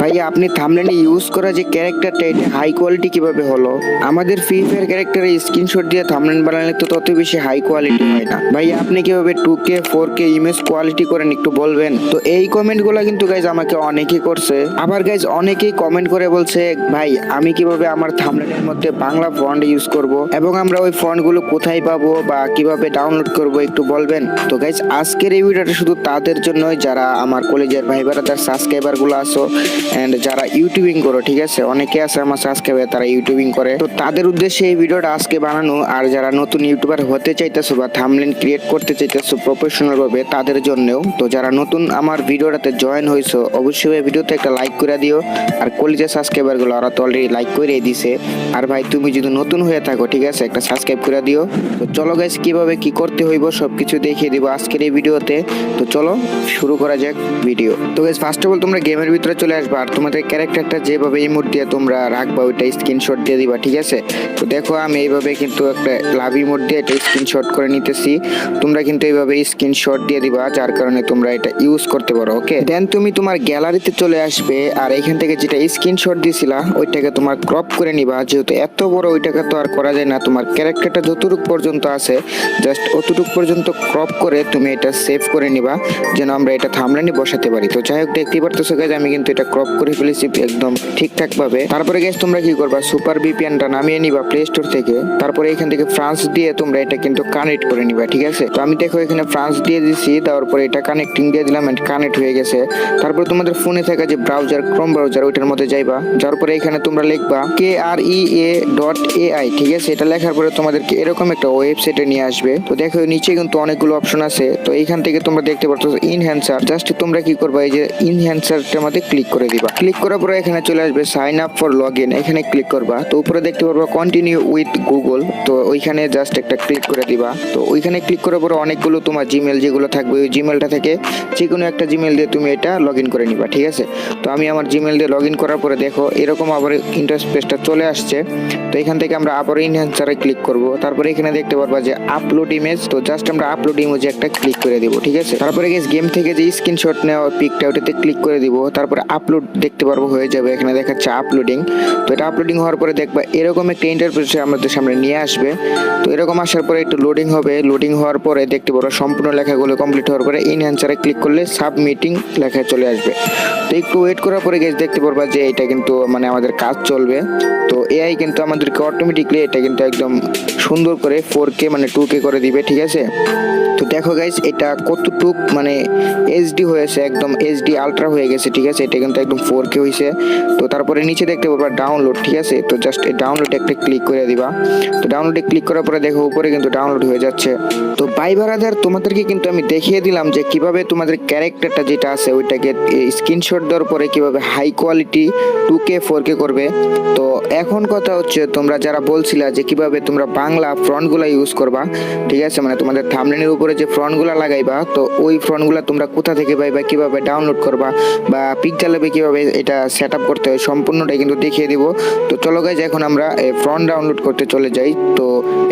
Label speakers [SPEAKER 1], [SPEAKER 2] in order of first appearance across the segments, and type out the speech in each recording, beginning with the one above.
[SPEAKER 1] ভাই আপনি থাম্বনেলে ইউজ করা যে ক্যারেক্টারটা এটা হাই কোয়ালিটি কিভাবে হলো? আমাদের ফ্রি ফায়ার ক্যারেক্টারে স্ক্রিনশট দিয়ে থাম্বনেল বানালে তো তত বেশি হাই কোয়ালিটি হয় না। ভাই আপনি কিভাবে 2K 4K ইমেজ কোয়ালিটি করেন একটু বলবেন? তো এই কমেন্টগুলো কিন্তু গাইজ আমাকে অনেকেই করছে। আবার গাইজ অনেকেই কমেন্ট করে বলছে ভাই আমি কিভাবে আমার থাম্বনেলের মধ্যে বাংলা ফন্ট ইউজ করব এবং আমরা ওই ফন্টগুলো কোথায় পাবো বা কিভাবে ডাউনলোড করব একটু বলবেন? তো গাইজ আজকের এই ভিডিওটা শুধু তাদের জন্যই যারা আমার কলেজের ভাই ব্রাদার সাবস্ক্রাইবার গুলো আছো এন্ড যারা ইউটিউবিং করো, ঠিক আছে? অনেকে আছে আমার সাবস্ক্রাইবার তারা ইউটিউবিং করে, তো তাদের উদ্দেশ্যে এই ভিডিওটা আজকে বানানো। আর যারা নতুন ইউটিউবার হতে চাইতেছো বা থাম্বনেল ক্রিয়েট করতে চাইতেছো প্রফেশনাল ভাবে তাদের জন্যও। তো যারা নতুন আমার ভিডিওটাতে জয়েন হয়েছো অবশ্যই এই ভিডিওতে একটা লাইক করে দিও। আর কলেজের সাবস্ক্রাইবার গুলো ওরা তো অলরেডি লাইক করে দিছে। আর ভাই তুমি যদি নতুন হয়ে থাকো, ঠিক আছে, একটা সাবস্ক্রাইব করে দিও। তো চলো গাইস কিভাবে কি করতে হইব সবকিছু দেখিয়ে দিব আজকের এই ভিডিওতে। তো চলো শুরু করা যাক ভিডিও। তো গাইস ফার্স্ট অফ অল তোমরা গেমের ভিতরে চলে আসবে আর তোমাদের ক্যারেক্টারটা যেভাবে ইমোট দিয়ে তোমরা রাখবা ওইটা স্ক্রিনশট দিয়ে দিবা, ঠিক আছে? তো দেখো আমি এইভাবে কিন্তু একটা লাভ ইমোট দিয়ে এটা স্ক্রিনশট করে নিতেছি। তোমরা কিন্তু এইভাবে স্ক্রিনশট দিয়ে দিবা যার কারণে তোমরা এটা ইউজ করতে পারো, ওকে? দেন তুমি তোমার গ্যালারিতে চলে আসবে আর এখান থেকে যেটা স্ক্রিনশট দিছিলা ওইটাকে তোমার ক্রপ করে নিবা। যেহেতু এত বড় ওইটাকে তো আর করা যায় না, তোমার ক্যারেক্টারটা যতটুকু পর্যন্ত আছে জাস্ট অতটুকু পর্যন্ত ক্রপ করে তুমি এটা সেভ করে নিবা যেন আমরা এটা থাম্বনেলে বসাতে পারি। তো যাই হোক দেখতেই পারতেছো গাইজ আমি কিন্তু এটা ক্রপ করে ফেলেছি একদম ঠিকঠাক ভাবে। তারপরে গাইজ তোমরা কি করবা, সুপার ভিপিএনটা নামিয়ে নিবা প্লে স্টোর থেকে। তারপরে এখান থেকে ফ্রান্স দিয়ে তোমরা এটা কিন্তু কানেক্ট করে নিবা, ঠিক আছে? তো আমি দেখো এখানে ফ্রান্স দিয়ে দিছি, তারপরে এটা কানেক্টিং দিয়ে দিলাম এন্ড কানেক্ট হয়ে গেছে। তারপর তোমাদের ফোনে থাকা যে ব্রাউজার ক্রোম ব্রাউজার ওইটার মধ্যে যাইবা, যার পরে এখানে তোমরা লিখবা KREA.AI, ঠিক আছে? এটা লেখার পরে তোমাদেরকে এরকম একটা ওয়েবসাইটে নিয়ে আসবে। তো দেখো নিচে কিন্তু অনেকগুলো অপশন আছে। তো এইখান থেকে তোমরা দেখতে পাচ্ছ ইনহ্যান্সার, জাস্ট তোমরা কি করবা এই যে ইনহ্যান্সারটার মধ্যে ক্লিক করে দিবা। ক্লিক করার পরে এখানে চলে আসবে সাইন আপ ফর লগইন, এখানে ক্লিক করবা। তো উপরে দেখতে পারবা কন্টিনিউ উইথ গুগল, তো ওইখানে জাস্ট একটা ক্লিক করে দিবা। তো ওইখানে ক্লিক করার পরে অনেকগুলো তোমার জিমেল যেগুলো থাকবে ওই জিমেলটা থেকে যে কোনো একটা জিমেল দিয়ে তুমি এটা লগইন করে নিবা, ঠিক আছে? তো আমি আমার জিমেল দিয়ে লগইন করার পরে দেখো এরকম আবার ইন্টারফেসটা চলে আসছে। তো এখান থেকে আমরা আবার ইনহ্যান্সারে ক্লিক করব। তারপরে এখানে দেখতে পারবা যে আপলোড ইমেজ, তো জাস্ট আমরা আপলোড ইমেজে একটা ক্লিক করে দিব, ঠিক আছে? তারপরে গেম থেকে যে স্ক্রিনশট নেওয়া পিকটা ওটাতে ক্লিক করে দিব। তারপরে আপলোড দেখতে পারবো হয়ে যাবে, এখানে দেখাচ্ছে আপলোডিং। তো এটা আপলোডিং হওয়ার পরে দেখবা এরকম একটা ইন্টারফেস আমাদের সামনে নিয়ে আসবে। তো এরকম আসার পরে একটু লোডিং হবে, লোডিং হওয়ার পরে দেখতে পারবো সম্পূর্ণ লেখাগুলো কমপ্লিট হওয়ার পরে ইনহ্যান্সারে ক্লিক করলে সাবমিটিং লেখা চলে আসবে। তো একটু ওয়েট করার পরে দেখতে পারবা যে এটা কিন্তু মানে আমাদের কাজ চলবে। তো এআই কিন্তু আমাদেরকে অটোমেটিকলি এটা কিন্তু একদম সুন্দর করে 4K মানে 2K করে দিবে, ঠিক আছে? তো দেখো গাইজ এটা কতটুক মানে এইচডি হয়েছে, একদম এইচডি আলট্রা হয়ে গেছে, ঠিক আছে? এটা কিন্তু একদম 4K হয়েছে। তো তারপরে নিচে দেখতে পারবা ডাউনলোড, ঠিক আছে? তো জাস্ট এই ডাউনলোডে একটা ক্লিক করে দিবা। তো ডাউনলোডে ক্লিক করার পরে দেখো উপরে কিন্তু ডাউনলোড হয়ে যাচ্ছে। তো ভাই ব্রাদার তোমাদেরকে কিন্তু আমি দেখিয়ে দিলাম যে কিভাবে তোমাদের ক্যারেক্টারটা যেটা আছে ওইটাকে স্ক্রিনশট দেওয়ার পরে কিভাবে হাই কোয়ালিটি 2K 4K করবে। তো এখন কথা হচ্ছে তোমরা যারা বলছিলা যে কিভাবে তোমরা বাংলা ফন্টগুলো ইউজ করবা, ঠিক আছে? মানে তোমাদের থাম্বনেলের উপরে যে ফন্টগুলো লাগাইবা তো ওই ফন্টগুলো তোমরা কোথা থেকে পাইবা, কিভাবে ডাউনলোড করবা বা পিকচার লেবে কিভাবে এটা সেট আপ করতে হয় সম্পূর্ণটাই কিন্তু দেখিয়ে দিব। তো চলো গাইজ এখন আমরা ফন্ট ডাউনলোড করতে চলে যাই। তো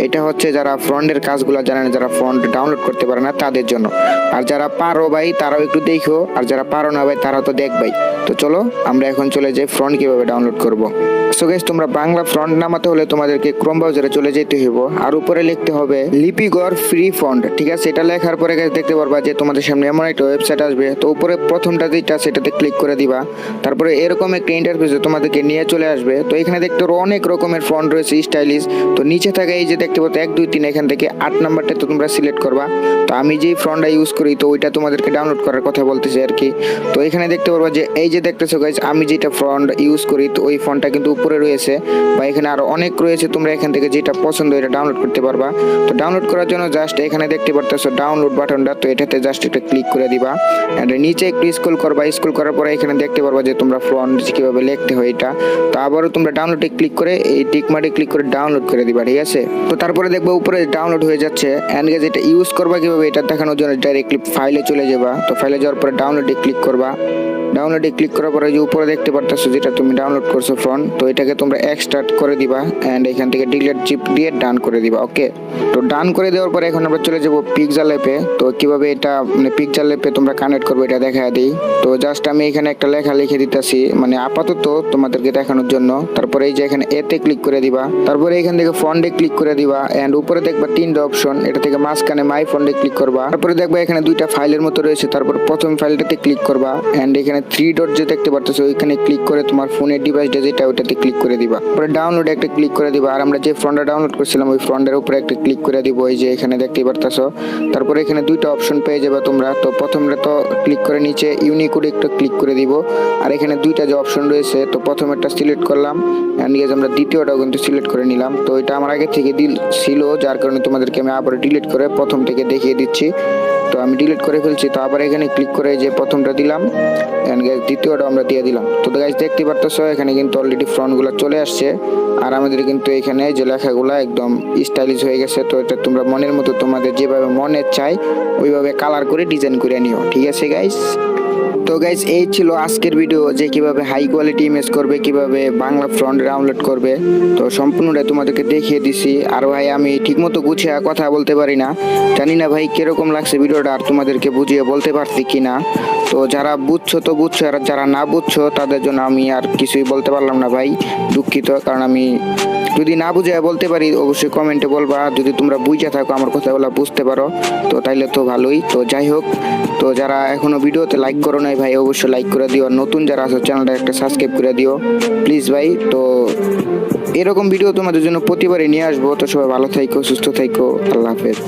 [SPEAKER 1] এটা হচ্ছে যারা ফন্টের কাজগুলো জানে না, যারা ফন্ট ডাউনলোড করতে পারে না তাদের জন্য। আর যারা পারো ভাই তারাও একটু দেখো, আর যারা পারো না ভাই তারাও তো দেখবাই। তো চলো আমরা এখন চলে যাই ফ্রন্ট কিভাবে ডাউনলোড করব। সো গাইস তোমরা বাংলা ফ্রন্ট নামাতে হলে তোমাদেরকে ক্রোম ব্রাউজারে চলে যেতে হবে আর উপরে লিখতে হবে লিপিগড় ফ্রি ফন্ট, ঠিক আছে? এটা লেখার পরে গাইস দেখতে পারবা যে তোমাদের সামনে এমন একটা ওয়েবসাইট আসবে। তো উপরে প্রথমটা যেটা সেটাতে ক্লিক করে দিবা। তারপরে এরকম একটা ইন্টারফেসে তোমাদেরকে নিয়ে চলে আসবে। তো এখানে দেখতে অনেক রকমের ফন্ট রয়েছে স্টাইলিশ। তো নিচে থাকা এই যে দেখতে পাচ্ছ 1 2 3 এখান থেকে 8 নাম্বারটা তো তোমরা সিলেক্ট করবা। তো আমি যেই ফন্টটা ইউজ করি তো ওইটা তোমাদেরকে ডাউনলোড করার কথা বলতেছি আর কি। তো এখানে দেখতে পারবা যে এই যে দেখতেছো গাইস আমি যেটা ফন্ট ইউজ করি তো ওই ফন্টটা কিন্তু উপরে রয়েছে বা এখানে আরো অনেক রয়েছে। তোমরা এখান থেকে যেটা পছন্দ এটা ডাউনলোড করতে পারবা। তো ডাউনলোড করার জন্য জাস্ট এখানে দেখতে পারতেছো ডাউনলোড বাটনটা, তো এটাতে জাস্ট একটা ক্লিক করে দিবা এন্ড নিচে একটু স্ক্রল করবা। স্ক্রল করার পরে এখানে দেখতে পারবা যে তোমরা ফন্ট কিভাবে লিখতে হয় এটা। তো আবারও তোমরা ডাউনলোডে ক্লিক করে এই টিক মার্কে ক্লিক করে ডাউনলোড করে দিবা, ঠিক আছে? তো তারপরে দেখবা উপরে ডাউনলোড হয়ে যাচ্ছে এন্ড গাইস এটা ইউজ করবা কিভাবে এটা দেখানোর জন্য ডাইরেক্টলি ফাইলে চলে যাবা। তো ফাইলে যাওয়ার পরে ডাউনলোডে ক্লিক করবা। ডাউনলোডে ক্লিক করার পরে যে উপরে দেখতে পারতেছো যেটা তুমি ডাউনলোড করছো ফন্ট, তো এটাকে তোমরা এক্সট্রাক্ট করে দিবা এন্ড এখান থেকে ডিলিট জিপ দিয়ে ডান করে দিবা, ওকে? তো ডান করে দেওয়ার পরে এখন আমরা চলে যাব পিক্সেল অ্যাপে। তো কিভাবে এটা মানে পিক্সেল অ্যাপে তোমরা কানেক্ট করবে এটা দেখায় দিই। তো জাস্ট আমি এখানে একটা লেখা রেখে দিতেছি, মানে আপাতত তোমাদেরকে দেখানোর জন্য। তারপরে এই যে এখানে এতে ক্লিক করে দিবা, তারপরে এখান থেকে ফন্টে ক্লিক করে দিবা, এন্ড উপরে দেখবা তিনটা অপশন, এটা থেকে মাঝখানে মাই ফন্টে ক্লিক করবা। তারপরে দেখবা এখানে দুইটা ফাইলের মতো রয়েছে, তারপর প্রথম ফাইলটাতে ক্লিক করবা, এন্ড এখানে থ্রি ডট যে দেখতে পারতেছো ওইখানে ক্লিক করে তোমার ফোনের ডিভাইসটা যেটা ওইটাতে ক্লিক করে দিবা। তারপরে ডাউনলোড একটা ক্লিক করে দিবা, আর আমরা যে ফন্টটা ডাউনলোড করছিলাম ওই ফন্টের উপরে একটা ক্লিক করে দিব, এই যে এখানে দেখতে পারতেছো। তারপরে এখানে দুইটা অপশন পেয়ে যাবে তোমরা। তো প্রথমটা তো ক্লিক করে নিচে ইউনিকোডে একটা ক্লিক করে দিব, আর এখানে দুইটা যে অপশন রয়েছে, তো প্রথমেরটা সিলেক্ট করলাম, এন্ড আমরা দ্বিতীয়টাও কিন্তু সিলেক্ট করে নিলাম। তো এটা আমার আগে থেকে ছিল, যার কারণে তোমাদেরকে আমি আবার ডিলিট করে প্রথম থেকে দেখিয়ে দিচ্ছি। তো আমি ডিলিট করে ফেলছি, তো আবার এখানে ক্লিক করে যে প্রথমটা দিলাম, এন্ড গাইস দ্বিতীয়টা আমরা দিয়ে দিলাম। তো গাইস দেখতে পারতেছো এখানে কিন্তু অলরেডি ফন্টগুলো চলে আসছে, আর আমাদের কিন্তু এখানে যে লেখাগুলো একদম স্টাইলিশ হয়ে গেছে। তো এটা তোমরা মনের মতো তোমাদের যেভাবে মনে চাই ওইভাবে কালার করে ডিজাইন করে নিও, ঠিক আছে গাইস। তো গাইস এই ছিল আজকের ভিডিও, যে কিভাবে হাই কোয়ালিটি ইমেজ করবে, কিভাবে বাংলা ফ্রন্ট ডাউনলোড করবে। তো সম্পূর্ণটা তোমাদেরকে দেখিয়ে দিছি। আর ভাই আমি ঠিকমতো গুছিয়ে কথা বলতে পারি না, জানি না ভাই কিরকম লাগছে ভিডিওটা, আর তোমাদেরকে বুঝিয়ে বলতে পারছি কিনা। তো যারা বুঝছো তো বুঝছো, আর যারা না বুঝছো তাদের জন্য আমি আর কিছুই বলতে পারলাম না ভাই, দুঃখিত। কারণ আমি যদি না বুঝে বলতে পারি অবশ্যই কমেন্টে বলবা, যদি তোমরা বুঝে থাকো আমার কথাগুলো বুঝতে পারো তো তাইলে তো ভালোই। তো যাই হোক, তো যারা এখনো ভিডিওতে লাইক করো নাই ভাই অবশ্যই লাইক করে দিও, আর নতুন যারা আছো চ্যানেলটা একটা সাবস্ক্রাইব করে দিও প্লিজ ভাই। তো এরকম ভিডিও তোমাদের জন্য প্রতিবারই নিয়ে আসবো। তো সবাই ভালো থাইকো, সুস্থ থাইকো, আল্লাহ হাফেজ।